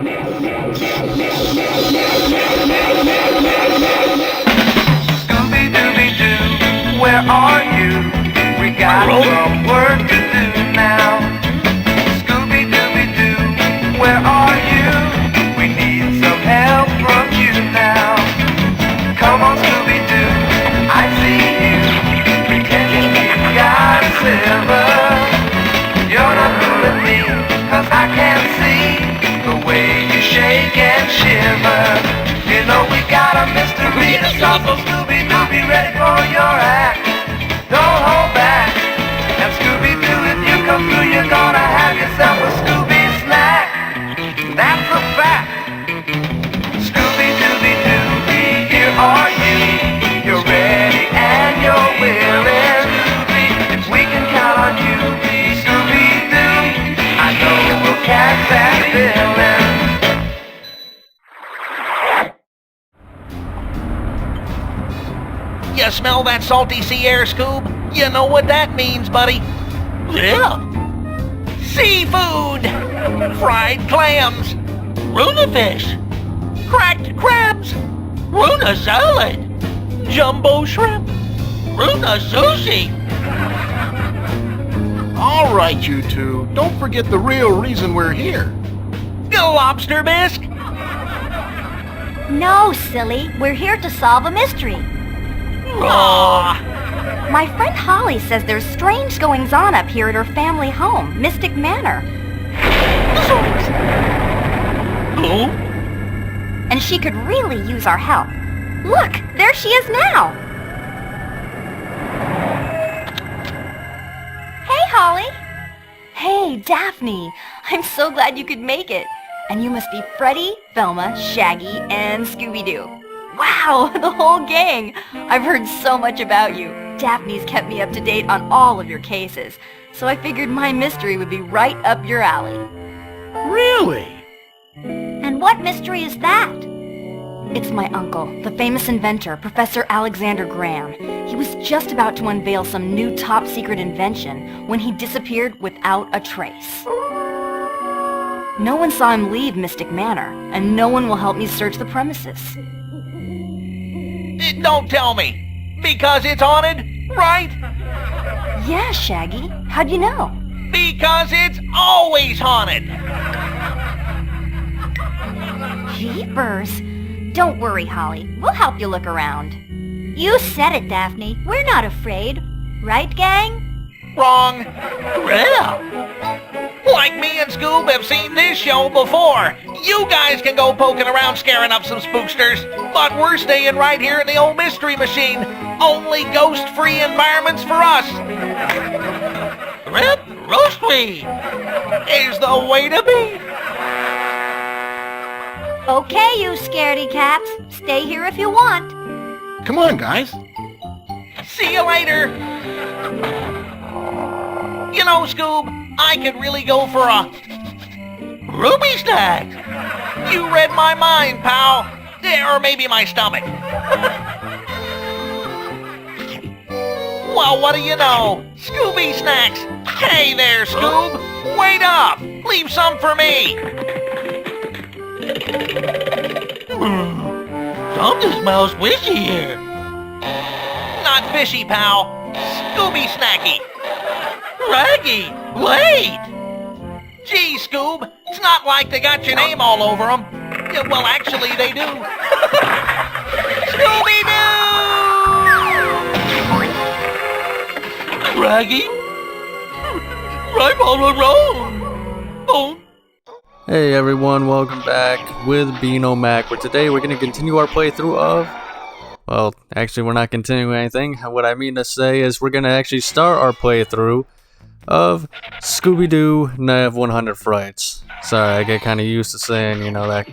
Scooby-Dooby-Doo, where are you? We got some work to do now. Scooby-Dooby-Doo, where are you? We need some help from you now. Come on, Scooby-Doo, I see you. Pretending you got silver. You're not fooling me, 'cause I can see the way you shake and shiver. You know we got a mystery to solve, so Scooby-Doo, be ready for your act. Don't hold back. And Scooby-Doo, if you come through, you're gonna have yourself a Scooby snack. That's a fact. Scooby-Dooby-Doo, here are you. You're ready and you're willing. If we can count on you, Scooby-Doo, I know we'll catch that villain. You smell that salty sea air, Scoob? You know what that means, buddy. Yeah. Seafood! Fried clams! Runa fish! Cracked crabs! Runa salad! Jumbo shrimp! Runa sushi! All right, you two. Don't forget the real reason we're here. Lobster bisque! No, silly. We're here to solve a mystery. Aw! My friend Holly says there's strange goings-on up here at her family home, Mystic Manor. Who? And she could really use our help. Look, there she is now. Hey, Holly. Hey, Daphne. I'm so glad you could make it. And you must be Freddy, Velma, Shaggy, and Scooby-Doo. Wow, the whole gang! I've heard so much about you. Daphne's kept me up to date on all of your cases, so I figured my mystery would be right up your alley. Really? And what mystery is that? It's my uncle, the famous inventor, Professor Alexander Graham. He was just about to unveil some new top-secret invention when he disappeared without a trace. No one saw him leave Mystic Manor, and no one will help me search the premises. Don't tell me! Because it's haunted, right? Yeah, Shaggy. How'd you know? Because it's always haunted! Jeepers. Don't worry, Holly. We'll help you look around. You said it, Daphne. We're not afraid. Right, gang? Wrong. Yeah. Like me and Scoob have seen this show before. You guys can go poking around scaring up some spooksters, but we're staying right here in the old mystery machine. Only ghost-free environments for us. Rip roast-free is the way to be. Okay, you scaredy cats. Stay here if you want. Come on, guys. See you later. You know, Scoob, I could really go for a Ruby snack. You read my mind, pal. Or maybe my stomach. Well, what do you know? Scooby snacks. Hey there, Scoob. Wait up. Leave some for me. Something smells fishy here. Not fishy, pal. Scooby snacky. Raggy, wait! Gee, Scoob, it's not like they got your name all over them. Yeah, well, actually, they do. Scooby-Doo! Raggy? I'm all alone. Oh. Hey everyone, welcome back with Beano Mac, where today we're going to continue our playthrough of... Well, actually we're not continuing anything. What I mean to say is we're going to actually start our playthrough of Scooby Doo Night of 100 Frights. Sorry, I get kind of used to saying, that,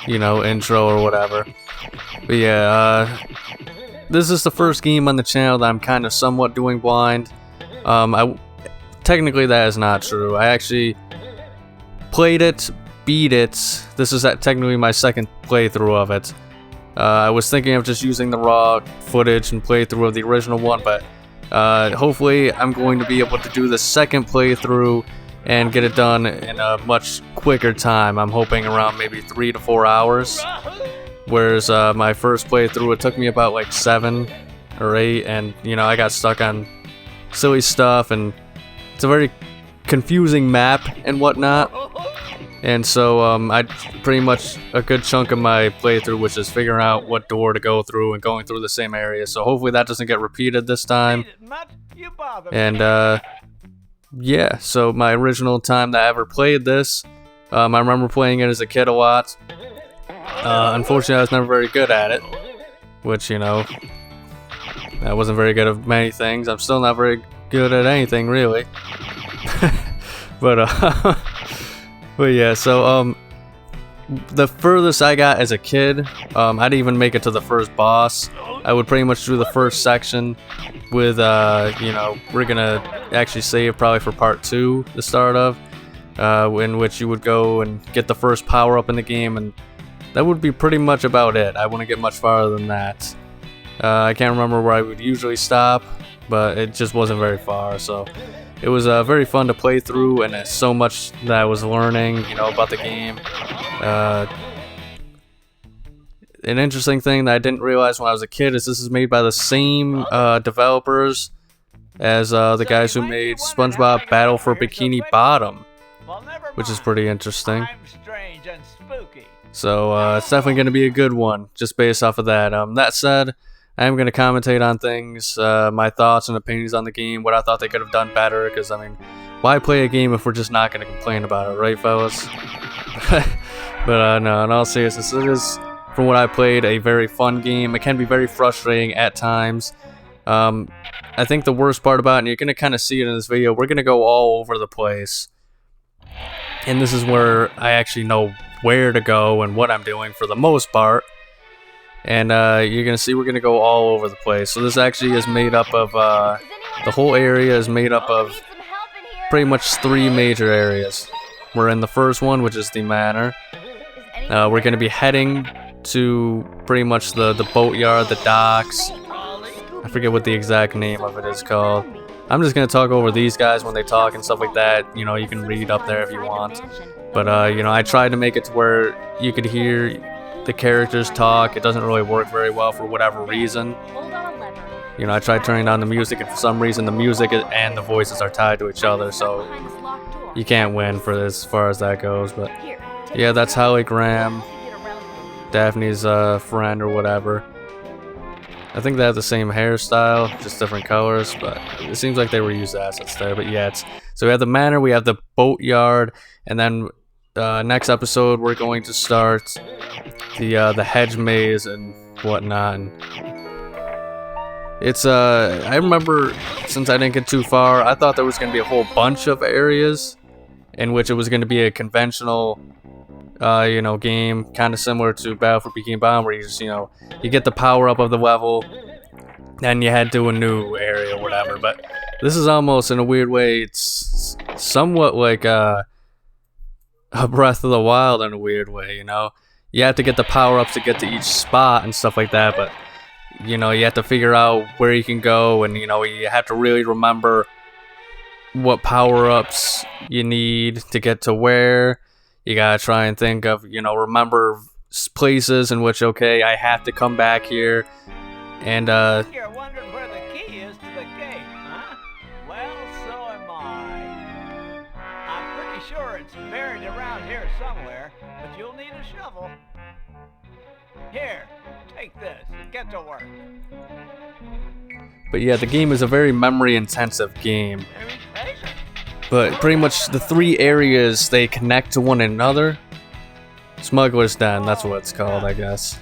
intro or whatever. But yeah, this is the first game on the channel that I'm kind of somewhat doing blind. Technically that is not true. I actually played it, beat it. This is technically my second playthrough of it. I was thinking of just using the raw footage and playthrough of the original one, but hopefully I'm going to be able to do the second playthrough and get it done in a much quicker time. I'm hoping around maybe 3 to 4 hours. Whereas my first playthrough, it took me about like 7 or 8, and you know, I got stuck on silly stuff, and it's a very confusing map and whatnot. And so I pretty much a good chunk of my playthrough was just figuring out what door to go through and going through the same area. So hopefully that doesn't get repeated this time. And yeah, so my original time that I ever played this, I remember playing it as a kid a lot. Unfortunately, I was never very good at it, which, you know, I wasn't very good at many things. I'm still not very good at anything, really. But yeah, so the furthest I got as a kid, I didn't even make it to the first boss. I would pretty much do the first section with, you know, we're gonna actually save probably for part 2, the start of, in which you would go and get the first power up in the game, and that would be pretty much about it. I wouldn't get much farther than that. I can't remember where I would usually stop, but it just wasn't very far, so it was very fun to play through, and it's so much that I was learning, you know, about the game. An interesting thing that I didn't realize when I was a kid is this is made by the same developers as the guys who made SpongeBob Battle for Bikini Bottom, which is pretty interesting. So it's definitely going to be a good one, just based off of that. That said, I am going to commentate on things, my thoughts and opinions on the game, what I thought they could have done better, because, I mean, why play a game if we're just not going to complain about it, right, fellas? But no, in all seriousness, it is, from what I played, a very fun game. It can be very frustrating at times. I think the worst part about it, and you're going to kind of see it in this video, we're going to go all over the place. And this is where I actually know where to go and what I'm doing for the most part. And you're going to see we're going to go all over the place. So this actually is made up of, the whole area is made up of pretty much 3 major areas. We're in the first one, which is the manor. We're going to be heading to pretty much the boatyard, the docks. I forget what the exact name of it is called. I'm just going to talk over these guys when they talk and stuff like that. You know, you can read up there if you want. But, you know, I tried to make it to where you could hear the characters talk. It doesn't really work very well for whatever reason. You know, I tried turning down the music, and for some reason the music and the voices are tied to each other, so you can't win for this as far as that goes. But yeah, that's Holly Graham, Daphne's friend or whatever. I think they have the same hairstyle, just different colors, but it seems like they reused assets there. But yeah, so we have the manor, we have the boatyard, and then next episode we're going to start the hedge maze and whatnot. And it's I remember, since I didn't get too far, I thought there was going to be a whole bunch of areas in which it was going to be a conventional you know, game, kind of similar to Battle for Bikini Bottom, where you just, you know, you get the power up of the level, then you head to a new area or whatever. But this is almost, in a weird way, it's somewhat like a Breath of the Wild in a weird way, you know? You have to get the power-ups to get to each spot and stuff like that, but, you know, you have to figure out where you can go, and, you know, you have to really remember what power-ups you need to get to where. You gotta try and think of, you know, remember places in which, okay, I have to come back here, and, You're wondering where the key is to the gate, huh? Well, so am I. I'm pretty sure it's buried around here somewhere, but you'll need a shovel. Here, take this and get to work. but yeah, the game is a very memory-intensive game. But pretty much the 3 areas, they connect to one another. Smuggler's Den, that's what it's called, I guess.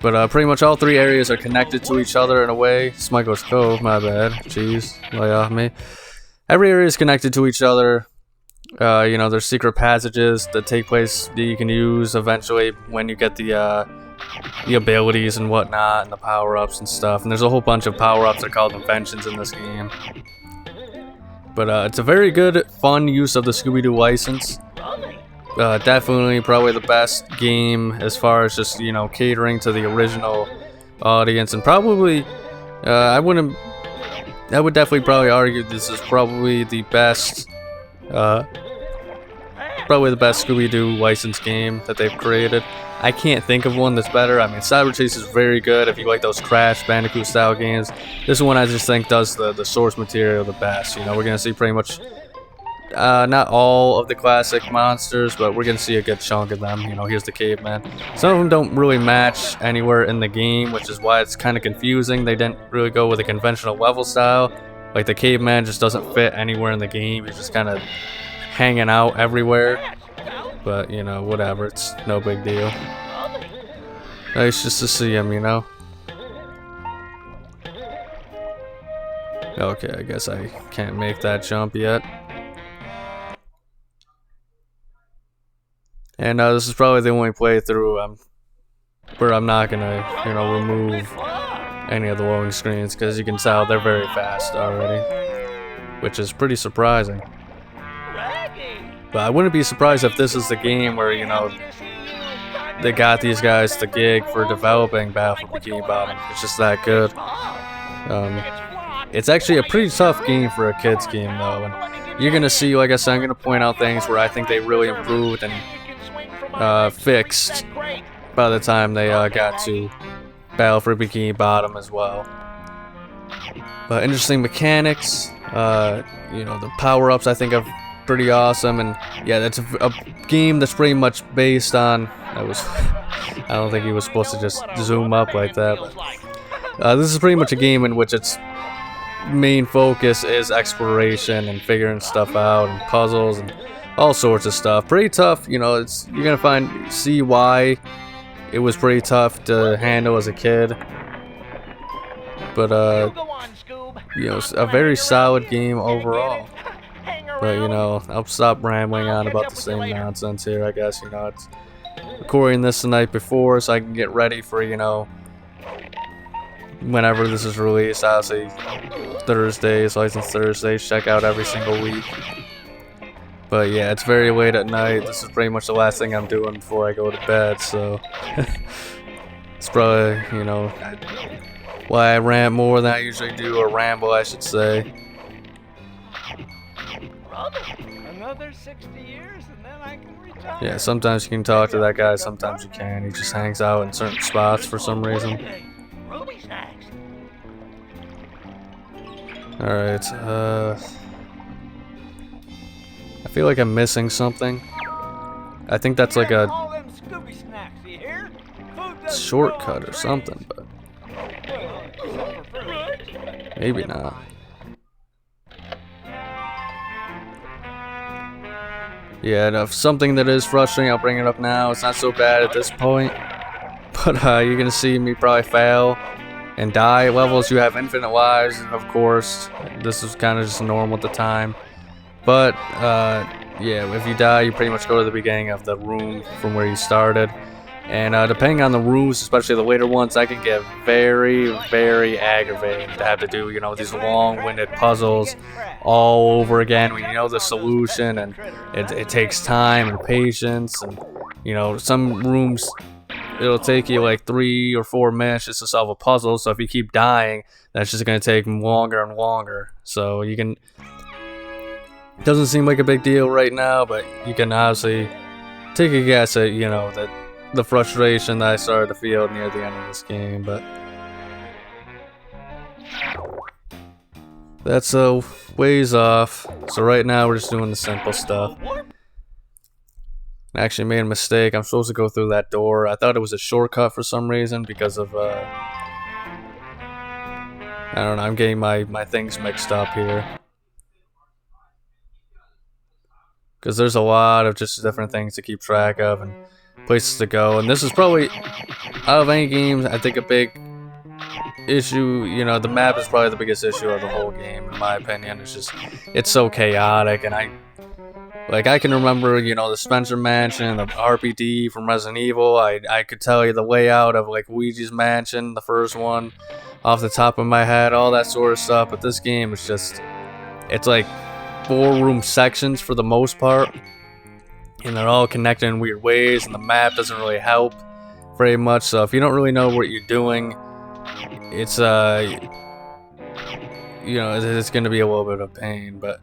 But pretty much all 3 areas are connected to each other in a way. Smuggler's Cove, my bad. Jeez, lay off me. Every area is connected to each other. You know, there's secret passages that take place that you can use eventually when you get the abilities and whatnot, and the power-ups and stuff. And there's a whole bunch of power-ups that are called inventions in this game. But it's a very good, fun use of the Scooby Doo license. Definitely probably the best game as far as just, you know, catering to the original audience. And probably, I would definitely probably argue this is probably the best Probably the best Scooby Doo licensed game that they've created. I can't think of one that's better. I mean, Cyber Chase is very good if you like those Crash Bandicoot style games. This one I just think does the source material the best. You know, we're gonna see pretty much not all of the classic monsters, but we're gonna see a good chunk of them. You know, here's the caveman. Some of them don't really match anywhere in the game, which is why it's kind of confusing. They didn't really go with a conventional level style. Like the caveman just doesn't fit anywhere in the game. He's just kind of hanging out everywhere. But, you know, whatever. It's no big deal. Nice just to see him, you know. Okay, I guess I can't make that jump yet. And this is probably the only playthrough where I'm not gonna, you know, remove any of the loading screens, because you can tell they're very fast already, which is pretty surprising. But I wouldn't be surprised if this is the game where, you know, they got these guys the gig for developing Battle for Bikini Bottom. It's just that good. It's actually a pretty tough game for a kid's game, though. And you're gonna see, like I said, I'm gonna point out things where I think they really improved and fixed by the time they got to Battle for Bikini Bottom as well. But interesting mechanics. You know, the power-ups I think are pretty awesome, and yeah, that's a game that's pretty much based on. I don't think he was supposed to just zoom up like that. But, this is pretty much a game in which its main focus is exploration and figuring stuff out and puzzles and all sorts of stuff. Pretty tough, you know. You're gonna see why it was pretty tough to handle as a kid. But you know, a very solid game overall. But, you know, I'll stop rambling on about the same nonsense here, I guess. You know, it's recording this the night before so I can get ready for, you know, whenever this is released. Obviously, Thursdays, License Thursdays, check out every single week. But yeah, it's very late at night. This is pretty much the last thing I'm doing before I go to bed, so it's probably, you know, why I rant more than I usually do, or ramble, I should say. Another 60 years and then I can retire. Yeah, sometimes you can talk to that guy, sometimes you can't. He just hangs out in certain spots for some reason. Alright, I feel like I'm missing something. I think that's like a shortcut or something, but maybe not. Yeah, and if something that is frustrating, I'll bring it up now. It's not so bad at this point, but you're gonna see me probably fail and die at levels. You have infinite lives, of course. This is kind of just normal at the time. But yeah, if you die, you pretty much go to the beginning of the room from where you started. And depending on the rooms, especially the later ones, that can get very, very aggravating to have to do, you know, these long-winded puzzles all over again when you know the solution, and it takes time and patience. And, you know, some rooms, it'll take you like 3 or 4 minutes just to solve a puzzle. So if you keep dying, that's just going to take longer and longer. So you can... It doesn't seem like a big deal right now, but you can obviously take a guess at, you know, the frustration that I started to feel near the end of this game. But that's a ways off. So right now we're just doing the simple stuff. I actually made a mistake. I'm supposed to go through that door. I thought it was a shortcut for some reason because of I don't know, I'm getting my things mixed up here. Because there's a lot of just different things to keep track of and places to go. And this is probably, out of any games, I think a big issue, you know, the map is probably the biggest issue of the whole game, in my opinion. It's just, it's so chaotic. And I can remember, you know, the Spencer Mansion, the RPD from Resident Evil. I could tell you the layout of, like, Luigi's Mansion, the first one, off the top of my head, all that sort of stuff. But this game is just, it's like 4-room sections for the most part, and they're all connected in weird ways, and the map doesn't really help very much. So if you don't really know what you're doing, it's you know, it's gonna be a little bit of pain. But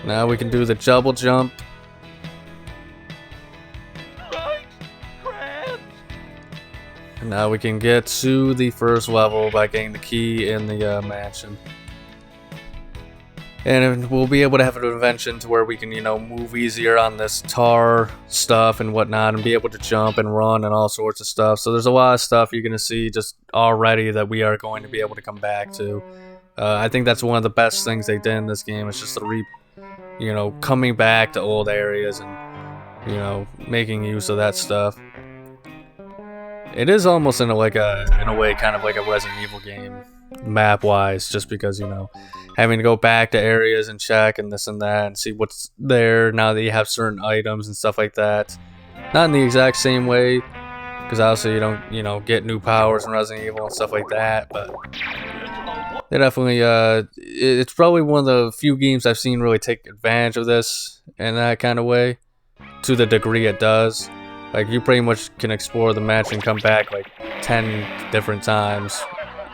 Now we can do the double jump. And now we can get to the first level by getting the key in the mansion. And we'll be able to have an invention to where we can, move easier on this tar stuff and whatnot, and be able to jump and run and all sorts of stuff. So there's a lot of stuff you're going to see just already that we are going to be able to come back to. I think that's one of the best things they did in this game. It's just the coming back to old areas and, making use of that stuff. It is almost in a way kind of like a Resident Evil game, map-wise, just because, having to go back to areas and check and this and that and see what's there now that you have certain items and stuff like that. Not in the exact same way, because obviously you don't, get new powers in Resident Evil and stuff like that, but they definitely, it's probably one of the few games I've seen really take advantage of this in that kind of way, to the degree it does. Like, you pretty much can explore the match and come back like 10 different times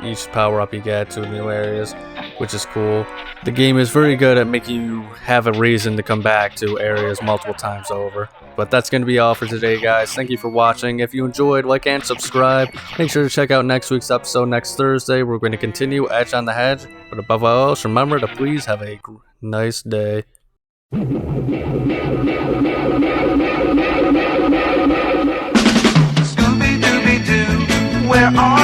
each power up you get to new areas, which is cool. The game is very good at making you have a reason to come back to areas multiple times over. But that's going to be all for today, guys. Thank you for watching. If you enjoyed, like and subscribe. Make sure to check out next week's episode next Thursday. We're going to continue Edge on the Hedge. But above all else, remember to please have a nice day. Scooby Dooby Doo, where are